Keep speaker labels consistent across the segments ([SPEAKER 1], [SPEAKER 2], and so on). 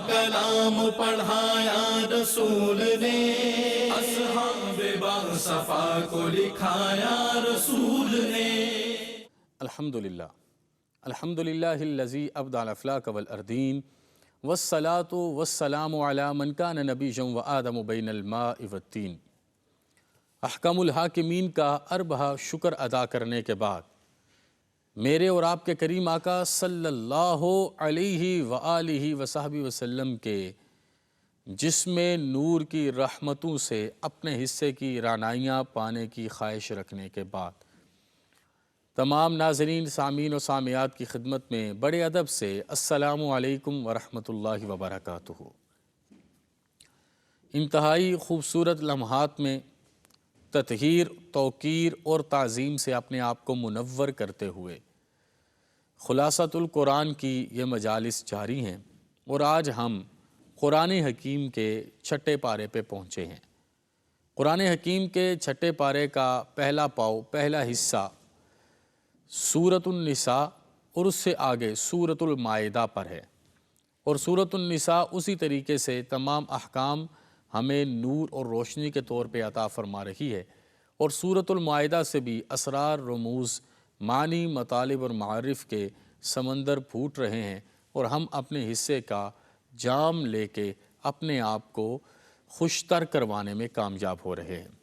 [SPEAKER 1] کلام پڑھایا رسول نے، اصحاب باصفا کو لکھایا رسول نے۔
[SPEAKER 2] الحمدللہ الحمدللہ الذی ابدع الافلاک والاردین والصلاة والسلام علی من کان نبیا وآدم بین الماء والطین۔ احکم الحاکمین کا اربہ شکر ادا کرنے کے بعد میرے اور آپ کے کریم آقا صلی اللہ علیہ وآلہ وصحبہ وسلم کے جسم نور کی رحمتوں سے اپنے حصے کی رعنائیاں پانے کی خواہش رکھنے کے بعد تمام ناظرین، سامعین و سامعات کی خدمت میں بڑے ادب سے السلام علیکم ورحمۃ اللہ وبرکاتہ۔ انتہائی خوبصورت لمحات میں تطہیر، توقیر اور تعظیم سے اپنے آپ کو منور کرتے ہوئے خلاصۃ القرآن کی یہ مجالس جاری ہیں، اور آج ہم قرآن حکیم کے چھٹے پارے پہ پہنچے ہیں۔ قرآن حکیم کے چھٹے پارے کا پہلا پاؤ، پہلا حصہ سورۃ النساء اور اس سے آگے سورۃ المائدہ پر ہے، اور سورۃ النساء اسی طریقے سے تمام احکام ہمیں نور اور روشنی کے طور پہ عطا فرما رہی ہے، اور سورۃ المائدہ سے بھی اسرار، رموز، معنی، مطالب اور معارف کے سمندر پھوٹ رہے ہیں، اور ہم اپنے حصے کا جام لے کے اپنے آپ کو خوشتر کروانے میں کامیاب ہو رہے ہیں۔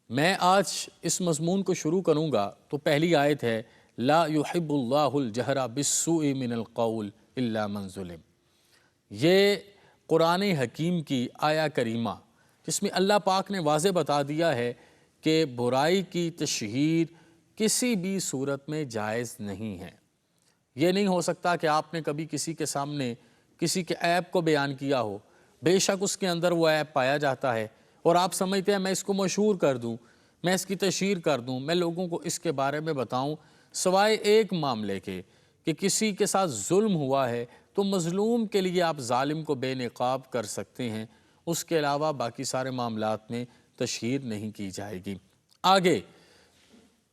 [SPEAKER 2] میں آج اس مضمون کو شروع کروں گا تو پہلی آیت ہے لا يحب اللہ الجہر بالسوء من القول الا من ظلم۔ یہ قرآن حکیم کی آیہ کریمہ جس میں اللہ پاک نے واضح بتا دیا ہے کہ برائی کی تشہیر کسی بھی صورت میں جائز نہیں ہے۔ یہ نہیں ہو سکتا کہ آپ نے کبھی کسی کے سامنے کسی کے عیب کو بیان کیا ہو، بے شک اس کے اندر وہ عیب پایا جاتا ہے، اور آپ سمجھتے ہیں میں اس کو مشہور کر دوں، میں اس کی تشہیر کر دوں، میں لوگوں کو اس کے بارے میں بتاؤں، سوائے ایک معاملے کے کہ کسی کے ساتھ ظلم ہوا ہے تو مظلوم کے لیے آپ ظالم کو بے نقاب کر سکتے ہیں، اس کے علاوہ باقی سارے معاملات میں تشہیر نہیں کی جائے گی۔ آگے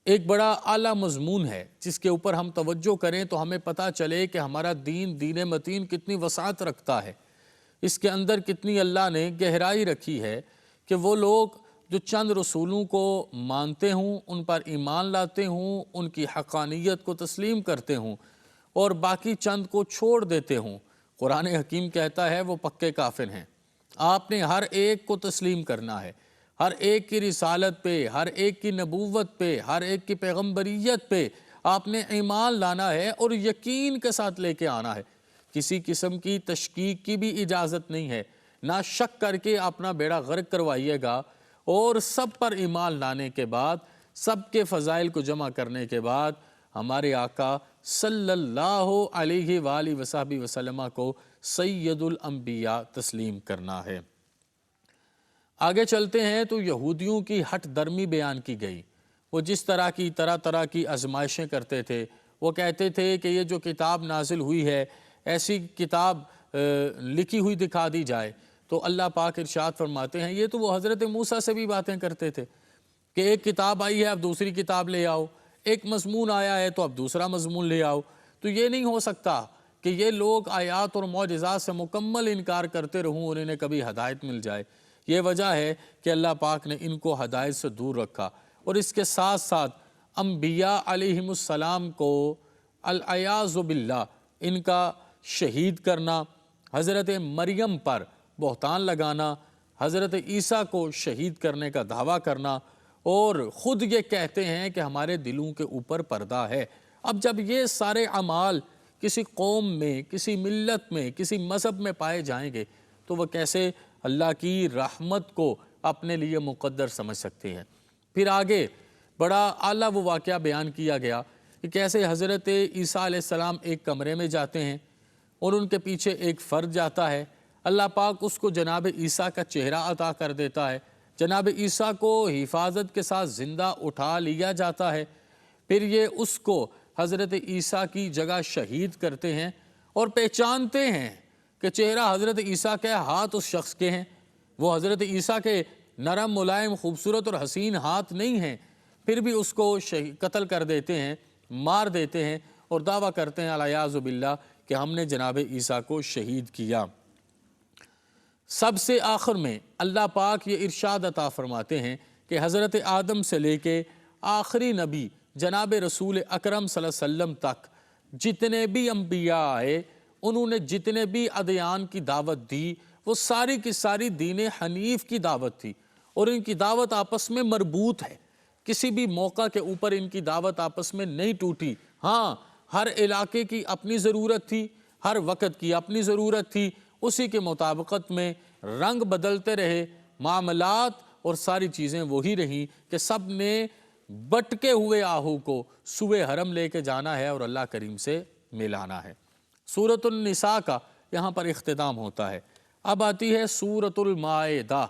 [SPEAKER 2] ایک بڑا اعلیٰ مضمون ہے جس کے اوپر ہم توجہ کریں تو ہمیں پتہ چلے کہ ہمارا دین متین کتنی وسعت رکھتا ہے، اس کے اندر کتنی اللہ نے گہرائی رکھی ہے کہ وہ لوگ جو چند رسولوں کو مانتے ہوں، ان پر ایمان لاتے ہوں، ان کی حقانیت کو تسلیم کرتے ہوں، اور باقی چند کو چھوڑ دیتے ہوں، قرآن حکیم کہتا ہے وہ پکے کافر ہیں۔ آپ نے ہر ایک کو تسلیم کرنا ہے، ہر ایک کی رسالت پہ، ہر ایک کی نبوت پہ، ہر ایک کی پیغمبریت پہ آپ نے ایمان لانا ہے اور یقین کے ساتھ لے کے آنا ہے۔ کسی قسم کی تشکیک کی بھی اجازت نہیں ہے، نہ شک کر کے اپنا بیڑا غرق کروائیے گا، اور سب پر ایمان لانے کے بعد، سب کے فضائل کو جمع کرنے کے بعد ہمارے آقا صلی اللہ علیہ وآلہ وصحبہ وسلم کو سید الانبیاء تسلیم کرنا ہے۔ آگے چلتے ہیں تو یہودیوں کی ہٹ درمی بیان کی گئی۔ وہ جس طرح کی آزمائشیں کرتے تھے، وہ کہتے تھے کہ یہ جو کتاب نازل ہوئی ہے ایسی کتاب لکھی ہوئی دکھا دی جائے، تو اللہ پاک ارشاد فرماتے ہیں یہ تو وہ حضرت موسیٰ سے بھی باتیں کرتے تھے کہ ایک کتاب آئی ہے اب دوسری کتاب لے آؤ، ایک مضمون آیا ہے تو اب دوسرا مضمون لے آؤ۔ تو یہ نہیں ہو سکتا کہ یہ لوگ آیات اور معجزات سے مکمل انکار کرتے رہوں اور انہیں کبھی ہدایت مل جائے۔ یہ وجہ ہے کہ اللہ پاک نے ان کو ہدایت سے دور رکھا، اور اس کے ساتھ ساتھ انبیاء علیہم السلام کو العیاذ باللہ ان کا شہید کرنا، حضرت مریم پر بہتان لگانا، حضرت عیسیٰ کو شہید کرنے کا دعویٰ کرنا، اور خود یہ کہتے ہیں کہ ہمارے دلوں کے اوپر پردہ ہے۔ اب جب یہ سارے اعمال کسی قوم میں، کسی ملت میں، کسی مذہب میں پائے جائیں گے تو وہ کیسے اللہ کی رحمت کو اپنے لیے مقدر سمجھ سکتے ہیں۔ پھر آگے بڑا اعلیٰ وہ واقعہ بیان کیا گیا کہ کیسے حضرت عیسیٰ علیہ السلام ایک کمرے میں جاتے ہیں اور ان کے پیچھے ایک فرد جاتا ہے، اللہ پاک اس کو جناب عیسیٰ کا چہرہ عطا کر دیتا ہے، جناب عیسیٰ کو حفاظت کے ساتھ زندہ اٹھا لیا جاتا ہے، پھر یہ اس کو حضرت عیسیٰ کی جگہ شہید کرتے ہیں، اور پہچانتے ہیں کہ چہرہ حضرت عیسیٰ کے، ہاتھ اس شخص کے ہیں، وہ حضرت عیسیٰ کے نرم، ملائم، خوبصورت اور حسین ہاتھ نہیں ہیں، پھر بھی اس کو قتل کر دیتے ہیں، مار دیتے ہیں، اور دعویٰ کرتے ہیں العیاذ باللہ کہ ہم نے جناب عیسیٰ کو شہید کیا۔ سب سے آخر میں اللہ پاک یہ ارشاد عطا فرماتے ہیں کہ حضرت آدم سے لے کے آخری نبی جناب رسول اکرم صلی اللہ علیہ وسلم تک جتنے بھی انبیاء آئے، انہوں نے جتنے بھی ادیان کی دعوت دی، وہ ساری کی ساری دین حنیف کی دعوت تھی، اور ان کی دعوت آپس میں مربوط ہے، کسی بھی موقع کے اوپر ان کی دعوت آپس میں نہیں ٹوٹی۔ ہاں، ہر علاقے کی اپنی ضرورت تھی، ہر وقت کی اپنی ضرورت تھی، اسی کے مطابقت میں رنگ بدلتے رہے، معاملات اور ساری چیزیں وہی رہیں کہ سب نے بٹکے ہوئے آہو کو سوئے حرم لے کے جانا ہے اور اللہ کریم سے ملانا ہے۔ سورۃ النساء کا یہاں پر اختتام ہوتا ہے۔ اب آتی ہے سورۃ المائدہ،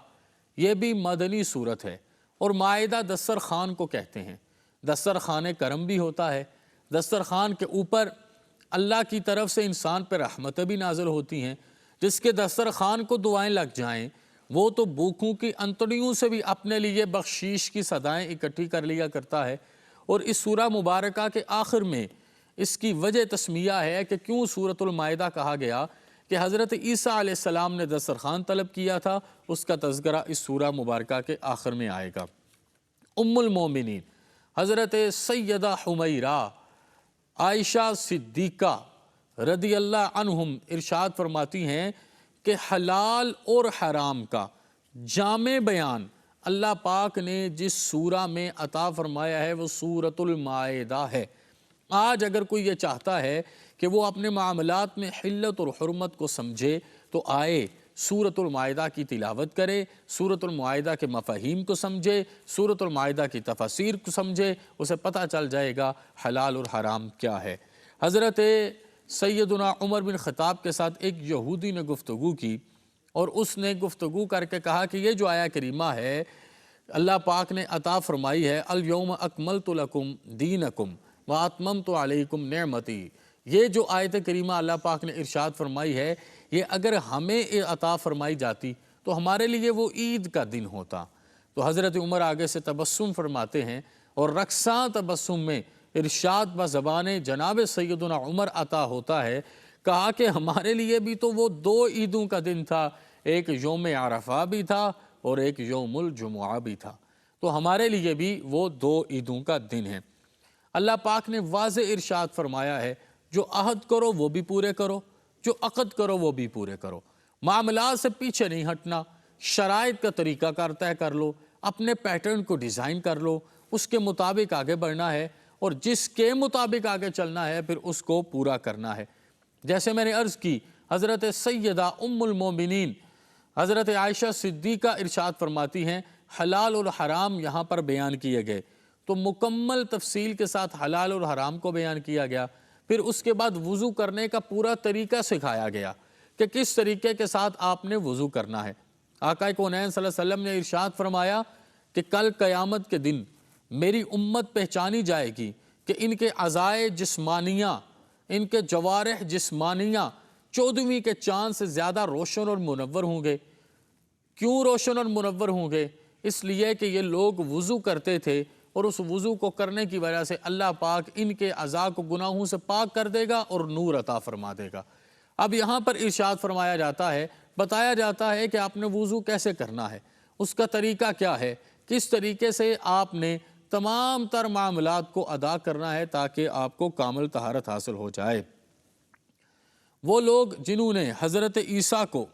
[SPEAKER 2] یہ بھی مدنی سورت ہے، اور مائدہ دسترخوان کو کہتے ہیں۔ دسترخوان کرم بھی ہوتا ہے، دسترخوان کے اوپر اللہ کی طرف سے انسان پہ رحمتیں بھی نازل ہوتی ہیں۔ جس کے دسترخوان کو دعائیں لگ جائیں، وہ تو بھوکوں کی انتڑیوں سے بھی اپنے لیے بخشیش کی صدائیں اکٹھی کر لیا کرتا ہے۔ اور اس سورہ مبارکہ کے آخر میں اس کی وجہ تسمیہ ہے کہ کیوں سورۃ المائدہ کہا گیا، کہ حضرت عیسیٰ علیہ السلام نے دسترخوان طلب کیا تھا، اس کا تذکرہ اس سورہ مبارکہ کے آخر میں آئے گا۔ ام المومنین حضرت سیدہ حمیرہ عائشہ صدیقہ رضی اللہ عنہم ارشاد فرماتی ہیں کہ حلال اور حرام کا جامع بیان اللہ پاک نے جس سورہ میں عطا فرمایا ہے وہ سورۃ المائدہ ہے۔ آج اگر کوئی یہ چاہتا ہے کہ وہ اپنے معاملات میں حلت اور حرمت کو سمجھے تو آئے سورۃ المائدہ کی تلاوت کرے، سورۃ المائدہ کے مفاہیم کو سمجھے، سورۃ المائدہ کی تفاسیر کو سمجھے، اسے پتہ چل جائے گا حلال اور حرام کیا ہے۔ حضرت سیدنا عمر بن خطاب کے ساتھ ایک یہودی نے گفتگو کی، اور اس نے گفتگو کر کے کہا کہ یہ جو آیہ کریمہ ہے اللہ پاک نے عطا فرمائی ہے، الیوم اکملت لکم دینکم واتممت علیکم نعمتی، یہ جو آیت کریمہ اللہ پاک نے ارشاد فرمائی ہے، یہ اگر ہمیں عطا فرمائی جاتی تو ہمارے لیے وہ عید کا دن ہوتا۔ تو حضرت عمر آگے سے تبسم فرماتے ہیں، اور رقصاں تبسم میں ارشاد بزبان جناب سیدنا عمر عطا ہوتا ہے، کہا کہ ہمارے لیے بھی تو وہ دو عیدوں کا دن تھا، ایک یوم عرفہ بھی تھا اور ایک یوم الجمعہ بھی تھا، تو ہمارے لیے بھی وہ دو عیدوں کا دن ہے۔ اللہ پاک نے واضح ارشاد فرمایا ہے، جو عہد کرو وہ بھی پورے کرو، جو عقد کرو وہ بھی پورے کرو، معاملات سے پیچھے نہیں ہٹنا، شرائط کا طریقہ کار طے کر لو، اپنے پیٹرن کو ڈیزائن کر لو، اس کے مطابق آگے بڑھنا ہے، اور جس کے مطابق آگے چلنا ہے پھر اس کو پورا کرنا ہے۔ جیسے میں نے عرض کی، حضرت سیدہ ام المومنین حضرت عائشہ صدیقہ ارشاد فرماتی ہیں حلال اور حرام یہاں پر بیان کیے گئے، تو مکمل تفصیل کے ساتھ حلال اور حرام کو بیان کیا گیا۔ پھر اس کے بعد وضو کرنے کا پورا طریقہ سکھایا گیا کہ کس طریقے کے ساتھ آپ نے وضو کرنا ہے۔ آقا کونین صلی اللہ علیہ وسلم نے ارشاد فرمایا کہ کل قیامت کے دن میری امت پہچانی جائے گی کہ ان کے اعضائے جسمانیہ، ان کے جوارح جسمانیہ 14ویں کے چاند سے زیادہ روشن اور منور ہوں گے۔ کیوں روشن اور منور ہوں گے؟ اس لیے کہ یہ لوگ وضو کرتے تھے، اور اس وضو کو کرنے کی وجہ سے اللہ پاک ان کے اعضاء کو گناہوں سے پاک کر دے گا اور نور عطا فرما دے گا۔ اب یہاں پر ارشاد فرمایا جاتا ہے، بتایا جاتا ہے کہ آپ نے وضو کیسے کرنا ہے، اس کا طریقہ کیا ہے، کس طریقے سے آپ نے تمام تر معاملات کو ادا کرنا ہے تاکہ آپ کو کامل طہارت حاصل ہو جائے۔ وہ لوگ جنہوں نے حضرت عیسیٰ کو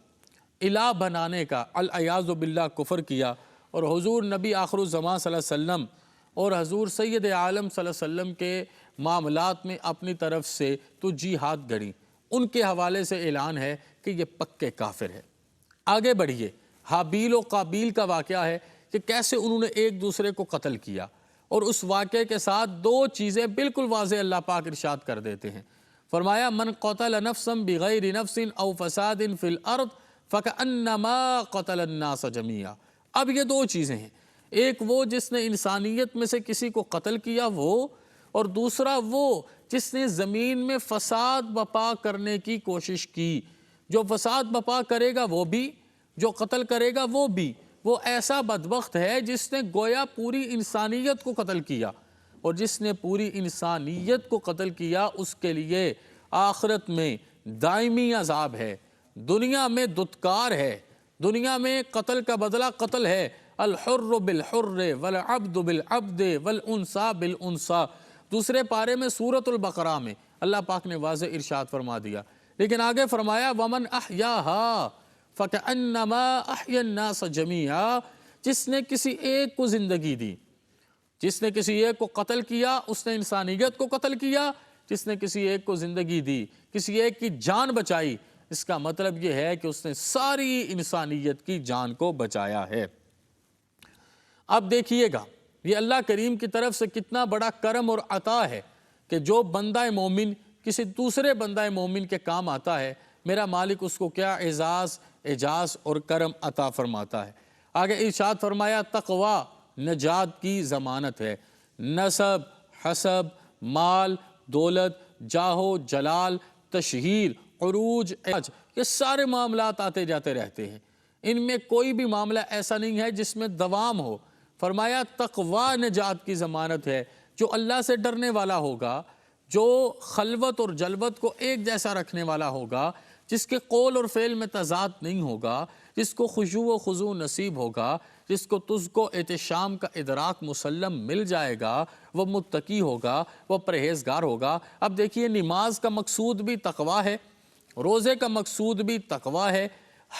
[SPEAKER 2] الہ بنانے کا العیاذ باللہ کفر کیا، اور حضور نبی آخر الزمان صلی اللہ علیہ وسلم اور حضور سید عالم صلی اللہ علیہ وسلم کے معاملات میں اپنی طرف سے تو جہاد گڑی، ان کے حوالے سے اعلان ہے کہ یہ پکے کافر ہے۔ آگے بڑھیے، حابیل و قابیل کا واقعہ ہے کہ کیسے انہوں نے ایک دوسرے کو قتل کیا، اور اس واقعے کے ساتھ دو چیزیں بالکل واضح اللہ پاک ارشاد کر دیتے ہیں۔ فرمایا من قتل نفسا بغیر نفس او فساد فی الارض فکأنما قتل الناس جميعا۔ اب یہ دو چیزیں ہیں، ایک وہ جس نے انسانیت میں سے کسی کو قتل کیا وہ، اور دوسرا وہ جس نے زمین میں فساد بپا کرنے کی کوشش کی۔ جو فساد بپا کرے گا وہ بھی، جو قتل کرے گا وہ بھی، وہ ایسا بدبخت ہے جس نے گویا پوری انسانیت کو قتل کیا، اور جس نے پوری انسانیت کو قتل کیا اس کے لیے آخرت میں دائمی عذاب ہے، دنیا میں دتکار ہے، دنیا میں قتل کا بدلہ قتل ہے، الحر بالحر والعبد بالعبد والانثى بالانثى، دوسرے پارے میں سورۃ البقرہ میں اللہ پاک نے واضح ارشاد فرما دیا۔ لیکن آگے فرمایا وَمَنْ أَحْيَاهَا فَكَأَنَّمَا أَحْيَا النَّاسَ جَمِيعًا، جس نے کسی ایک کو زندگی دی، جس نے کسی ایک کو قتل کیا اس نے انسانیت کو قتل کیا، جس نے کسی ایک کو زندگی دی، کسی ایک کی جان بچائی، اس کا مطلب یہ ہے کہ اس نے ساری انسانیت کی جان کو بچایا ہے۔ اب دیکھیے گا یہ اللہ کریم کی طرف سے کتنا بڑا کرم اور عطا ہے کہ جو بندہ مومن کسی دوسرے بندہ مومن کے کام آتا ہے، میرا مالک اس کو کیا اعزاز اور کرم عطا فرماتا ہے۔ آگے ارشاد فرمایا تقوی نجات کی ضمانت ہے، نسب، حسب، مال، دولت، جاہ و جلال، تشہیر، عروج، اعراج، یہ سارے معاملات آتے جاتے رہتے ہیں، ان میں کوئی بھی معاملہ ایسا نہیں ہے جس میں دوام ہو۔ فرمایا تقوی نجات کی ضمانت ہے، جو اللہ سے ڈرنے والا ہوگا، جو خلوت اور جلوت کو ایک جیسا رکھنے والا ہوگا، جس کے قول اور فعل میں تضاد نہیں ہوگا، جس کو خشوع و خضوع نصیب ہوگا، جس کو تجھ کو احتشام کا ادراک مسلم مل جائے گا، وہ متقی ہوگا، وہ پرہیزگار ہوگا۔ اب دیکھیے نماز کا مقصود بھی تقوی ہے، روزے کا مقصود بھی تقوی ہے،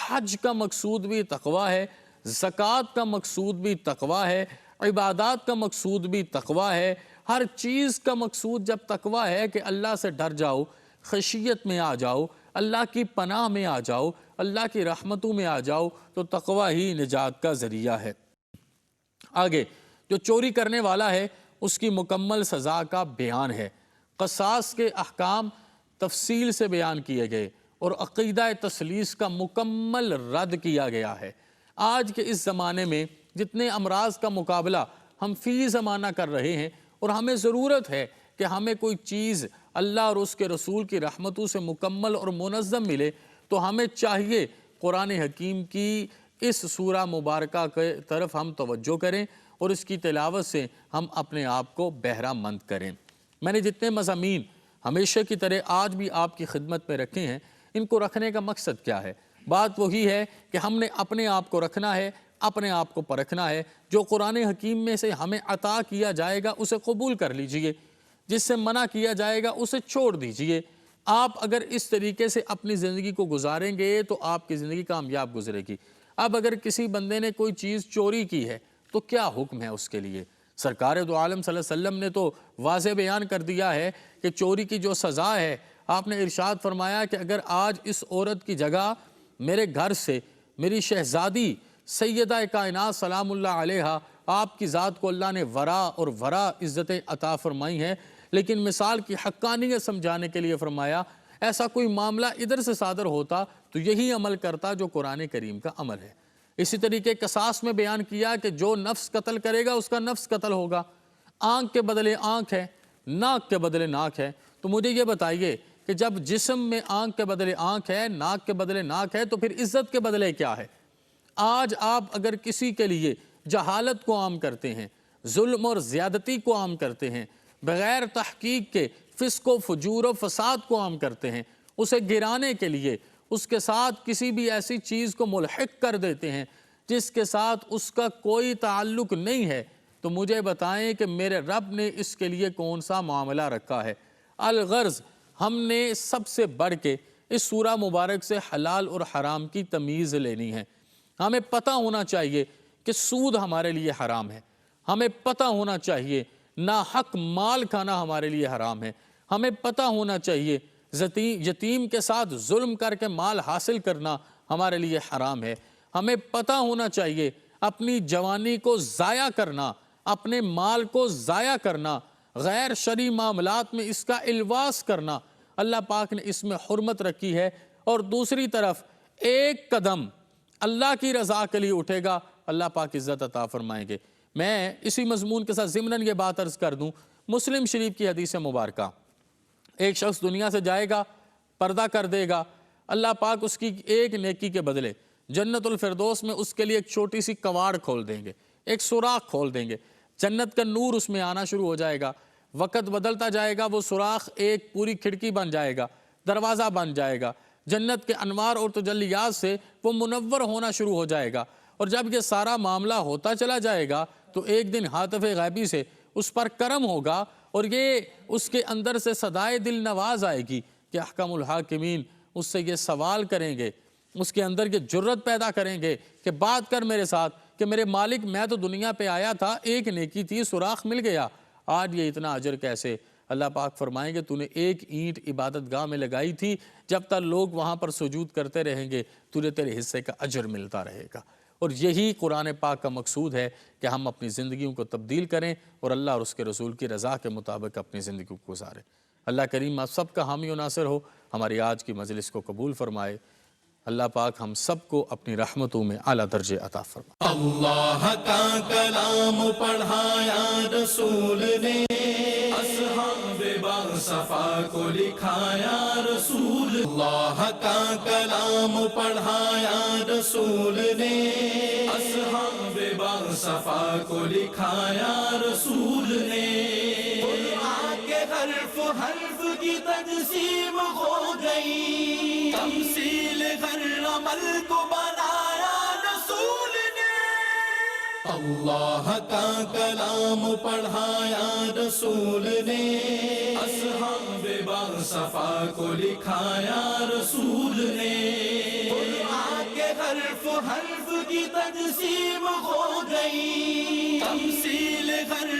[SPEAKER 2] حج کا مقصود بھی تقوی ہے، زکوٰۃ کا مقصود بھی تقوی ہے، عبادات کا مقصود بھی تقوی ہے، ہر چیز کا مقصود جب تقوی ہے کہ اللہ سے ڈر جاؤ، خشیت میں آ جاؤ، اللہ کی پناہ میں آ جاؤ، اللہ کی رحمتوں میں آ جاؤ، تو تقوی ہی نجات کا ذریعہ ہے۔ آگے جو چوری کرنے والا ہے اس کی مکمل سزا کا بیان ہے، قصاص کے احکام تفصیل سے بیان کیے گئے اور عقیدہ تثلیث کا مکمل رد کیا گیا ہے۔ آج کے اس زمانے میں جتنے امراض کا مقابلہ ہم فی زمانہ کر رہے ہیں، اور ہمیں ضرورت ہے کہ ہمیں کوئی چیز اللہ اور اس کے رسول کی رحمتوں سے مکمل اور منظم ملے، تو ہمیں چاہیے قرآن حکیم کی اس سورہ مبارکہ کے طرف ہم توجہ کریں اور اس کی تلاوت سے ہم اپنے آپ کو بہرہ مند کریں۔ میں نے جتنے مضامین ہمیشہ کی طرح آج بھی آپ کی خدمت میں رکھے ہیں، ان کو رکھنے کا مقصد کیا ہے؟ بات وہی ہے کہ ہم نے اپنے آپ کو رکھنا ہے، اپنے آپ کو پرکھنا ہے، جو قرآن حکیم میں سے ہمیں عطا کیا جائے گا اسے قبول کر لیجئے، جس سے منع کیا جائے گا اسے چھوڑ دیجئے۔ آپ اگر اس طریقے سے اپنی زندگی کو گزاریں گے تو آپ کی زندگی کامیاب گزرے گی۔ اب اگر کسی بندے نے کوئی چیز چوری کی ہے تو کیا حکم ہے اس کے لیے؟ سرکار دو عالم صلی اللہ علیہ وسلم نے تو واضح بیان کر دیا ہے کہ چوری کی جو سزا ہے، آپ نے ارشاد فرمایا کہ اگر آج اس عورت کی جگہ میرے گھر سے میری شہزادی سیدہ کائنات سلام اللہ علیہا، آپ کی ذات کو اللہ نے ورا اور ورا عزتیں عطا فرمائی ہیں، لیکن مثال کی حقانیت سمجھانے کے لیے فرمایا ایسا کوئی معاملہ ادھر سے صادر ہوتا تو یہی عمل کرتا جو قرآن کریم کا عمل ہے۔ اسی طریقے قصاص میں بیان کیا کہ جو نفس قتل کرے گا اس کا نفس قتل ہوگا، آنکھ کے بدلے آنکھ ہے، ناک کے بدلے ناک ہے۔ تو مجھے یہ بتائیے کہ جب جسم میں آنکھ کے بدلے آنکھ ہے، ناک کے بدلے ناک ہے، تو پھر عزت کے بدلے کیا ہے؟ آج آپ اگر کسی کے لیے جہالت کو عام کرتے ہیں، ظلم اور زیادتی کو عام کرتے ہیں، بغیر تحقیق کے فسق و فجور و فساد کو عام کرتے ہیں، اسے گرانے کے لیے اس کے ساتھ کسی بھی ایسی چیز کو ملحق کر دیتے ہیں جس کے ساتھ اس کا کوئی تعلق نہیں ہے، تو مجھے بتائیں کہ میرے رب نے اس کے لیے کون سا معاملہ رکھا ہے؟ الغرض ہم نے سب سے بڑھ کے اس سورہ مبارک سے حلال اور حرام کی تمیز لینی ہے۔ ہمیں پتہ ہونا چاہیے کہ سود ہمارے لیے حرام ہے، ہمیں پتہ ہونا چاہیے ناحق مال کھانا ہمارے لیے حرام ہے، ہمیں پتہ ہونا چاہیے یتیم کے ساتھ ظلم کر کے مال حاصل کرنا ہمارے لیے حرام ہے، ہمیں پتہ ہونا چاہیے اپنی جوانی کو ضائع کرنا، اپنے مال کو ضائع کرنا، غیر شرعی معاملات میں اس کا الواس کرنا اللہ پاک نے اس میں حرمت رکھی ہے۔ اور دوسری طرف ایک قدم اللہ کی رضا کے لیے اٹھے گا، اللہ پاک عزت عطا فرمائیں گے۔ میں اسی مضمون کے ساتھ ضمناً یہ بات عرض کر دوں، مسلم شریف کی حدیث مبارکہ، ایک شخص دنیا سے جائے گا، پردہ کر دے گا، اللہ پاک اس کی ایک نیکی کے بدلے جنت الفردوس میں اس کے لیے ایک چھوٹی سی کواڑ کھول دیں گے، ایک سوراخ کھول دیں گے، جنت کا نور اس میں آنا شروع ہو جائے گا، وقت بدلتا جائے گا، وہ سوراخ ایک پوری کھڑکی بن جائے گا، دروازہ بن جائے گا، جنت کے انوار اور تجلیات سے وہ منور ہونا شروع ہو جائے گا، اور جب یہ سارا معاملہ ہوتا چلا جائے گا تو ایک دن ہاتف غیبی سے اس پر کرم ہوگا، اور یہ اس کے اندر سے صدائے دل نواز آئے گی کہ احکم الحاکمین اس سے یہ سوال کریں گے، اس کے اندر یہ جرت پیدا کریں گے کہ بات کر میرے ساتھ کہ میرے مالک میں تو دنیا پہ آیا تھا، ایک نیکی تھی، سوراخ مل گیا، آج یہ اتنا اجر کیسے؟ اللہ پاک فرمائیں گے تو نے ایک اینٹ عبادت گاہ میں لگائی تھی، جب تک لوگ وہاں پر سجود کرتے رہیں گے تجھے تیرے حصے کا اجر ملتا رہے گا۔ اور یہی قرآن پاک کا مقصود ہے کہ ہم اپنی زندگیوں کو تبدیل کریں اور اللہ اور اس کے رسول کی رضا کے مطابق اپنی زندگی کو گزاریں۔ اللہ کریم آپ سب کا حامی و ناصر ہو، ہماری آج کی مجلس کو قبول فرمائے۔ اللہ پاک ہم سب کو اپنی رحمتوں میں اعلیٰ درجے عطا فرمائے۔
[SPEAKER 1] اللہ کا کلام پڑھایا رسول نے، اصحاب باصفا کو لکھایا رسول۔ اللہ کا کلام پڑھایا رسول نے، اصحاب باصفا کو لکھایا رسول نے۔ قرآن کے حرف حرف کی تجسیم ہو گئی، تمثیل ہر عمل کو بنایا رسول نے۔ اللہ کا کلام پڑھایا رسول نے، اصحاب باصفا کو لکھایا رسول نے۔ قرآن کے حرف حرف کی تجسیم ہو گئی، تمثیل ہر